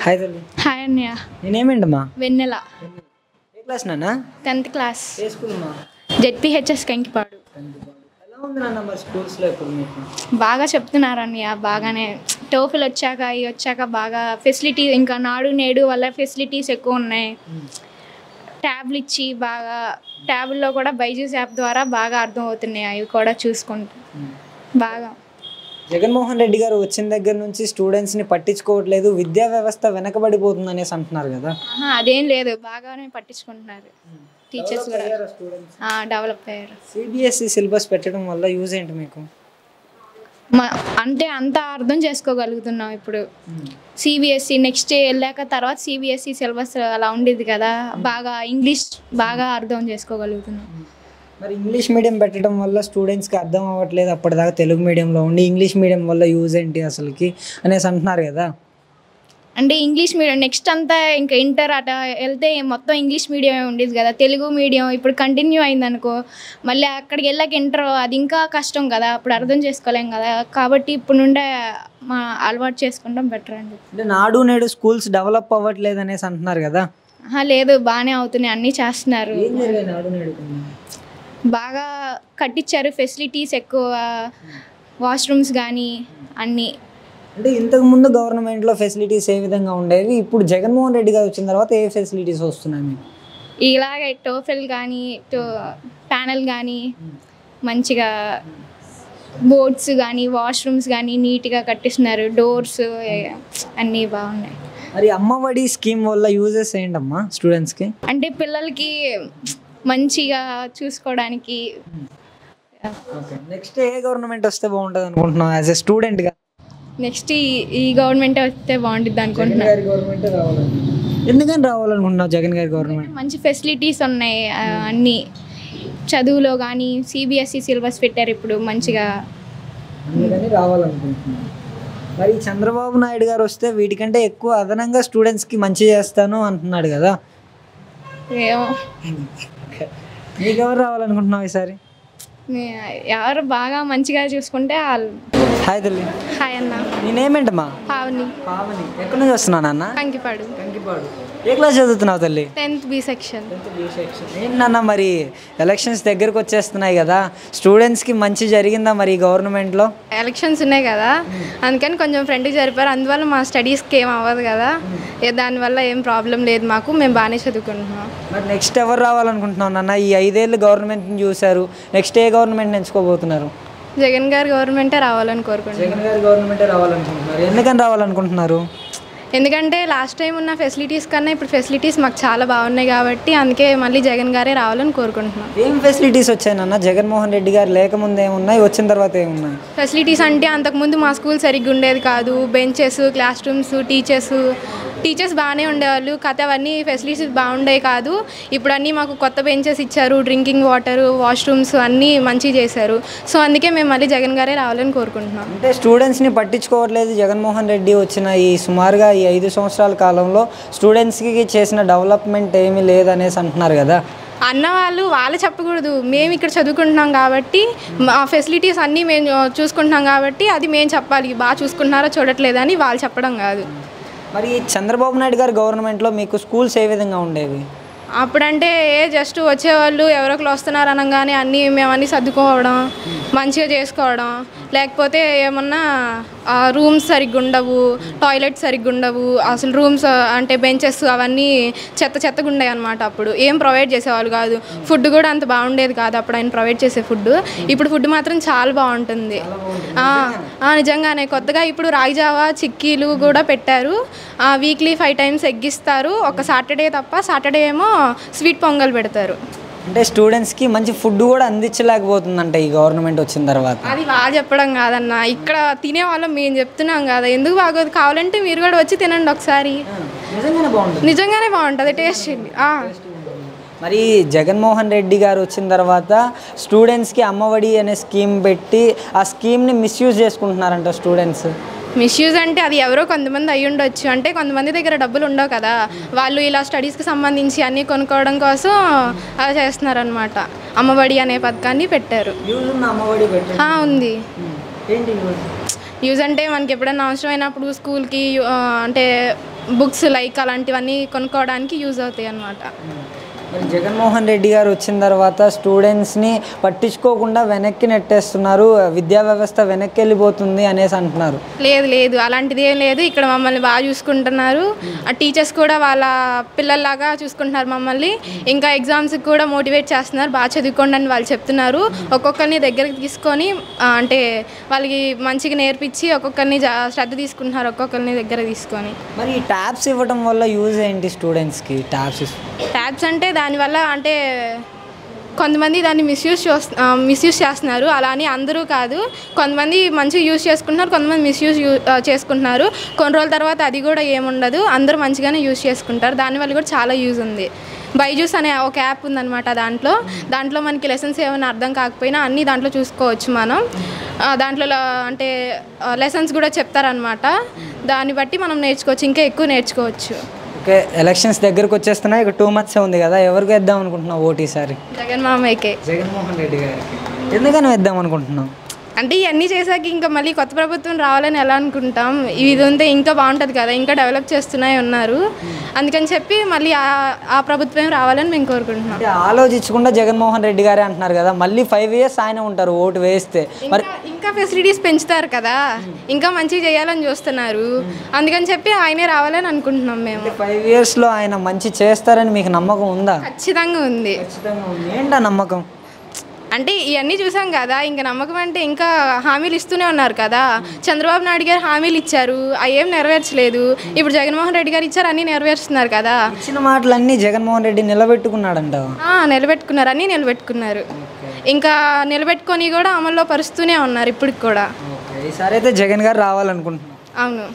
Hi తల్లి. Hi అన్నయ్య. నేనేమేంటమ్మా? వెన్నెల. ఏ class నాన్న? 10th class. ఏ స్కూల్ అమ్మా? జెడ్పీహెచ్ఎస్ కంకిపాడు. ఎలా ఉంది నాన్న మరి స్కూల్స్లో ఇప్పుడు మీకు? బాగా చెప్తున్నారు అన్నయ్య, బాగానే. టోఫిల్ వచ్చాక ఇవి వచ్చాక బాగా ఫెసిలిటీ, ఇంకా నాడు నేడు వల్ల ఫెసిలిటీస్ ఎక్కువ ఉన్నాయి. ట్యాబ్లు ఇచ్చి బాగా, ట్యాబ్లో కూడా బైజూస్ యాప్ ద్వారా బాగా అర్థం అవుతున్నాయి. అవి కూడా చూసుకుంటూ బాగా. జగన్మోహన్ రెడ్డి గారు వచ్చిన దగ్గర నుంచి స్టూడెంట్స్ని పట్టించుకోవట్లేదు, విద్యా వ్యవస్థ వెనకబడిపోతుంది అనేసి అంటున్నారు కదా. అదేం లేదు, బాగానే పట్టించుకుంటున్నారు. టీచర్స్ కూడా డెవలప్ అయ్యారు. సిబిఎస్ఈ సిలబస్ పెట్టడం వల్ల యూజ్ ఏంటి మీకు? అంటే అంత అర్థం చేసుకోగలుగుతున్నాం ఇప్పుడు. సిబిఎస్ఈ నెక్స్ట్ వెళ్ళాక తర్వాత సిబిఎస్ఈ సిలబస్ అలా ఉండేది కదా, బాగా ఇంగ్లీష్ బాగా అర్థం చేసుకోగలుగుతున్నాం. మరి ఇంగ్లీష్ మీడియం పెట్టడం వల్ల స్టూడెంట్స్కి అర్థం అవ్వట్లేదు, అప్పటిదాకా తెలుగు మీడియంలో ఉండి ఇంగ్లీష్ మీడియం వల్ల యూజ్ ఏంటి అసలుకి అనేసి అంటున్నారు కదా. అంటే ఇంగ్లీష్ మీడియం నెక్స్ట్ అంతా ఇంకా ఇంటర్ అట వెళ్తే మొత్తం ఇంగ్లీష్ మీడియమే ఉండేది కదా. తెలుగు మీడియం ఇప్పుడు కంటిన్యూ అయిందనుకో, మళ్ళీ అక్కడికి వెళ్ళాక ఇంటర్ అది ఇంకా కష్టం కదా, అప్పుడు అర్థం చేసుకోలేం కదా. కాబట్టి ఇప్పుడు నుండే మా అలవాటు చేసుకుంటాం బెటర్ అండి. అంటే నాడు నేడు స్కూల్స్ డెవలప్ అవ్వట్లేదు అనేసి అంటున్నారు కదా. లేదు, బాగానే అవుతున్నాయి, అన్నీ చేస్తున్నారు. నాడు నేడు బాగా కట్టించారు, ఫెసిలిటీస్ ఎక్కువ, వాష్రూమ్స్ కానీ అన్నీ. అంటే ఇంతకుముందు గవర్నమెంట్లో ఫెసిలిటీస్ ఏ విధంగా ఉండేవి, ఇప్పుడు జగన్మోహన్ రెడ్డి గారు వచ్చిన తర్వాత ఏ ఫెసిలిటీస్ వస్తున్నాయి మీకు? ఇలాగే టోఫెల్ కానీ ప్యానెల్ కానీ మంచిగా, బోర్డ్స్ కానీ వాష్రూమ్స్ కానీ నీట్గా కట్టిస్తున్నారు, డోర్స్ అన్నీ బాగున్నాయి. మరి అమ్మఒడి స్కీమ్ వల్ల యూజెస్ ఏంటమ్మా స్టూడెంట్స్కి? అంటే పిల్లలకి మంచిగా చూసుకోవడానికి. నెక్స్ట్ ఏ గవర్నమెంట్ వస్తే బాగుంటుంది అనుకుంటున్నావు యాజ్ ఎ స్టూడెంట్గా? నెక్స్ట్ ఈ గవర్నమెంట్ వస్తే బాగుంటుంది అనుకుంటున్నాను. ఎందుకని రావాలనుకుంటున్నావు జగన్ గారి గవర్నమెంట్? మంచి ఫెసిలిటీస్ ఉన్నాయి అన్నీ, చదువులో కానీ సిబిఎస్ఈ సిలబస్ పెట్టారు ఇప్పుడు మంచిగా, అందుకని రావాలనుకుంటున్నాను. మరి చంద్రబాబు నాయుడు గారు వస్తే వీటికంటే ఎక్కువ అదనంగా స్టూడెంట్స్కి మంచి చేస్తాను అంటున్నాడు కదా. ఏమో నీకు ఎవరు రావాలనుకుంటున్నావు ఈసారి? ఎవరు బాగా మంచిగా చూసుకుంటే వాళ్ళు. హాయ్ తల్లి. హాయ్ అన్న. నేనేమేంటమ్మా? పావని. పావని. ఎక్కడి నుంచి వస్తున్నాను అన్న? కంకిపాడు. కంకిపాడు. ఏ క్లాస్ చదువుతున్నావు తల్లి? 10th B section. ఏంటన్నా మరి ఎలక్షన్స్ దగ్గరకు వచ్చేస్తున్నాయి కదా, స్టూడెంట్స్కి మంచి జరిగిందా మరి గవర్నమెంట్లో? ఎలక్షన్స్ ఉన్నాయి కదా, అందుకని కొంచెం ఫ్రెండ్కి జరిపారు, అందువల్ల మా స్టడీస్కి ఏం అవ్వదు కదా, దానివల్ల ఏం ప్రాబ్లం లేదు మాకు, మేము బాగానే చదువుకుంటున్నాం. మరి నెక్స్ట్ ఎవరు రావాలనుకుంటున్నావు నాన్న? ఈ 5 ఏళ్ళు గవర్నమెంట్ని చూశారు, నెక్స్ట్ ఏ గవర్నమెంట్ ఎంచుకోబోతున్నారు? జగన్ గారి గవర్నమెంటే రావాలని కోరుకుంటున్నాను. జగన్ గారి గవర్నమెంటే రావాలనుకుంటున్నారు. ఎందుకని రావాలనుకుంటున్నారు? ఎందుకంటే లాస్ట్ టైం ఉన్న ఫెసిలిటీస్ కన్నా ఇప్పుడు ఫెసిలిటీస్ మాకు చాలా బాగున్నాయి కాబట్టి, అందుకే మళ్ళీ జగన్ గారే రావాలని కోరుకుంటున్నాం. ఏం ఫెసిలిటీస్ వచ్చాయన్న? జగన్మోహన్ రెడ్డి గారు లేకముందు ఏమున్నాయి, వచ్చిన తర్వాత ఏమున్నాయి? ఫెసిలిటీస్ అంటే అంతకుముందు మా స్కూల్ సరిగ్గా ఉండేది కాదు, బెంచెస్, క్లాస్ రూమ్స్, టీచర్స్ బాగానే ఉండేవాళ్ళు, అవన్నీ ఫెసిలిటీస్ బాగుండేవి కాదు. ఇప్పుడు అన్నీ మాకు కొత్త బెంచెస్ ఇచ్చారు, డ్రింకింగ్ వాటర్, వాష్రూమ్స్ అన్నీ మంచిగా చేశారు. సో అందుకే మేము మళ్ళీ జగన్ గారే రావాలని కోరుకుంటున్నాం. అంటే స్టూడెంట్స్ని పట్టించుకోవట్లేదు జగన్మోహన్ రెడ్డి వచ్చిన ఈ సుమారుగా ఈ 5 సంవత్సరాల కాలంలో స్టూడెంట్స్కి చేసిన డెవలప్మెంట్ ఏమీ లేదనేసి అంటున్నారు కదా. వాళ్ళు చెప్పకూడదు, మేము ఇక్కడ చదువుకుంటున్నాం కాబట్టి మా ఫెసిలిటీస్ అన్నీ మేము చూసుకుంటున్నాం కాబట్టి అది మేము చెప్పాలి, బాగా చూసుకుంటున్నారో చూడట్లేదని వాళ్ళు చెప్పడం కాదు. మరి చంద్రబాబు నాయుడు గారి గవర్నమెంట్లో మీకు స్కూల్స్ ఏ విధంగా ఉండేవి? అప్పుడంటే జస్ట్ వచ్చేవాళ్ళు ఎవరో ఒకరు వస్తున్నారు అనగానే మేమన్నీ సర్దుకోవడం, మంచిగా చేసుకోవడం, లేకపోతే ఏమన్నా రూమ్స్ సరిగ్గా ఉండవు, టాయిలెట్స్ సరిగ్గా ఉండవు, అసలు రూమ్స్ అంటే బెంచెస్ అవన్నీ చెత్తగా ఉండేవి అనమాట. అప్పుడు ఏం ప్రొవైడ్ చేసేవాళ్ళు కాదు, ఫుడ్ కూడా అంత బాగుండేది కాదు అప్పుడు ఆయన ప్రొవైడ్ చేసే ఫుడ్. ఇప్పుడు ఫుడ్ మాత్రం చాలా బాగుంటుంది నిజంగానే. కొత్తగా ఇప్పుడు రాగి జావా, చిక్కీలు కూడా పెట్టారు, వీక్లీ 5 times ఎగ్గిస్తారు, ఒక సాటర్డే తప్ప, సాటర్డే ఏమో స్వీట్ పొంగల్ పెడతారు. అంటే స్టూడెంట్స్కి మంచి ఫుడ్ కూడా అందించలేకపోతుందంట ఈ గవర్నమెంట్ వచ్చిన తర్వాత. అది వాళ్ళు చెప్పడం కాదన్న, ఇక్కడ తినే వాళ్ళం మేము చెప్తున్నాం కదా, ఎందుకు బాగోదు, కావాలంటే మీరు కూడా వచ్చి తినండి ఒకసారి, నిజంగానే బాగుంటుంది టేస్ట్. మరి జగన్మోహన్ రెడ్డి గారు వచ్చిన తర్వాత స్టూడెంట్స్కి అమ్మఒడి అనే స్కీమ్ పెట్టి ఆ స్కీమ్ని మిస్యూజ్ చేసుకుంటున్నారంట స్టూడెంట్స్. మిస్యూజ్ అంటే అది ఎవరో కొంతమంది అయ్యి ఉండొచ్చు, అంటే కొంతమంది దగ్గర డబ్బులు ఉండవు కదా, వాళ్ళు ఇలా స్టడీస్కి సంబంధించి అన్నీ కొనుక్కోవడం కోసం అలా చేస్తున్నారనమాట. అమ్మఒడి అనే పథకాన్ని పెట్టారు. ఉంది. యూజ్ అంటే మనకి ఎప్పుడైనా అవసరమైనప్పుడు స్కూల్కి అంటే బుక్స్ లైక్ అలాంటివన్నీ కొనుక్కోవడానికి యూజ్ అవుతాయి అన్నమాట. మరి జగన్మోహన్ రెడ్డి గారు వచ్చిన తర్వాత స్టూడెంట్స్ని పట్టించుకోకుండా వెనక్కి నెట్టేస్తున్నారు, విద్యా వ్యవస్థ వెనక్కి వెళ్ళిపోతుంది అనేసి అంటున్నారు. లేదు లేదు అలాంటిది ఏం లేదు. ఇక్కడ మమ్మల్ని బాగా చూసుకుంటున్నారు. ఆ టీచర్స్ కూడా వాళ్ళ పిల్లల్లాగా చూసుకుంటున్నారు మమ్మల్ని. ఇంకా ఎగ్జామ్స్కి కూడా మోటివేట్ చేస్తున్నారు, బాగా చదువుకోండి అని వాళ్ళు చెప్తున్నారు. ఒక్కొక్కరిని దగ్గరికి తీసుకొని అంటే వాళ్ళకి మంచిగా నేర్పించి ఒక్కొక్కరిని శ్రద్ధ తీసుకుంటున్నారు, ఒక్కొక్కరిని దగ్గర తీసుకొని. మరి ఈ ట్యాబ్స్ ఇవ్వడం వల్ల యూజ్ ఏంటి స్టూడెంట్స్కి? ట్యాబ్స్ అంటే దానివల్ల అంటే కొంతమంది దాన్ని మిస్యూజ్ చేస్తున్నారు. అలా అని అందరూ కాదు, కొంతమంది మంచిగా యూజ్ చేసుకుంటున్నారు, కొంతమంది మిస్యూజ్ చేసుకుంటున్నారు. కొన్ని రోజుల తర్వాత అది కూడా ఏముండదు, అందరూ మంచిగానే యూజ్ చేసుకుంటారు. దానివల్ల కూడా చాలా యూజ్ ఉంది. బైజూస్ అనే ఒక యాప్ ఉందన్నమాట. దాంట్లో మనకి లెసన్స్ ఏమైనా అర్థం కాకపోయినా అన్నీ దాంట్లో చూసుకోవచ్చు మనం. దాంట్లో అంటే లెసన్స్ కూడా చెప్తారనమాట. దాన్ని బట్టి మనం నేర్చుకోవచ్చు, ఇంకా ఎక్కువ నేర్చుకోవచ్చు. ఓకే, ఎలక్షన్స్ దగ్గరకు వచ్చేస్తున్నాయి, ఇక 2 months ఉంది కదా, ఎవరికి వేద్దాం అనుకుంటున్నావు ఓటు ఈసారి? జగన్మోహన్ రెడ్డి గారికి. ఎందుకని వేద్దాం అనుకుంటున్నాం? అంటే ఇవన్నీ చేశాక ఇంకా మళ్ళీ కొత్త ప్రభుత్వం రావాలని ఎలా అనుకుంటాం? ఇది ఉంటే ఇంకా బాగుంటుంది కదా, ఇంకా డెవలప్ చేస్తున్నాయి ఉన్నారు. అందుకని చెప్పి మళ్ళీ ఆ ప్రభుత్వం రావాలని మేము కోరుకుంటున్నాం. ఆలోచించకుండా జగన్మోహన్ రెడ్డి గారే అంటున్నారు కదా, మళ్ళీ 5 years ఆయన ఉంటారు ఓటు వేస్తే. మరి ఇంకా ఫెసిలిటీస్ పెంచుతారు కదా, ఇంకా మంచిగా చేయాలని చూస్తున్నారు. అందుకని చెప్పి ఆయనే రావాలని అనుకుంటున్నాం మేము. 5 yearsలో ఆయన మంచి చేస్తారని మీకు నమ్మకం ఉందా? ఖచ్చితంగా ఉంది. ఏంటా నమ్మకం? అంటే ఇవన్నీ చూసాం కదా, ఇంకా నమ్మకం అంటే ఇంకా హామీలు ఇస్తూనే ఉన్నారు కదా. చంద్రబాబు నాయుడు గారు హామీలు ఇచ్చారు, అవి ఏం నెరవేర్చలేదు. ఇప్పుడు జగన్మోహన్ రెడ్డి గారు ఇచ్చారు, అన్నీ నెరవేరుస్తున్నారు కదా. ఇచ్చిన మాటలన్నీ జగన్మోహన్ రెడ్డి నిలబెట్టుకున్నాడంట. నిలబెట్టుకున్నారు, అన్నీ నిలబెట్టుకున్నారు. ఇంకా నిలబెట్టుకొని కూడా అమల్లో పరుస్తూనే ఉన్నారు ఇప్పటికి కూడా. ఈసారి అయితే జగన్ గారు రావాలనుకుంటున్నాను. అవును.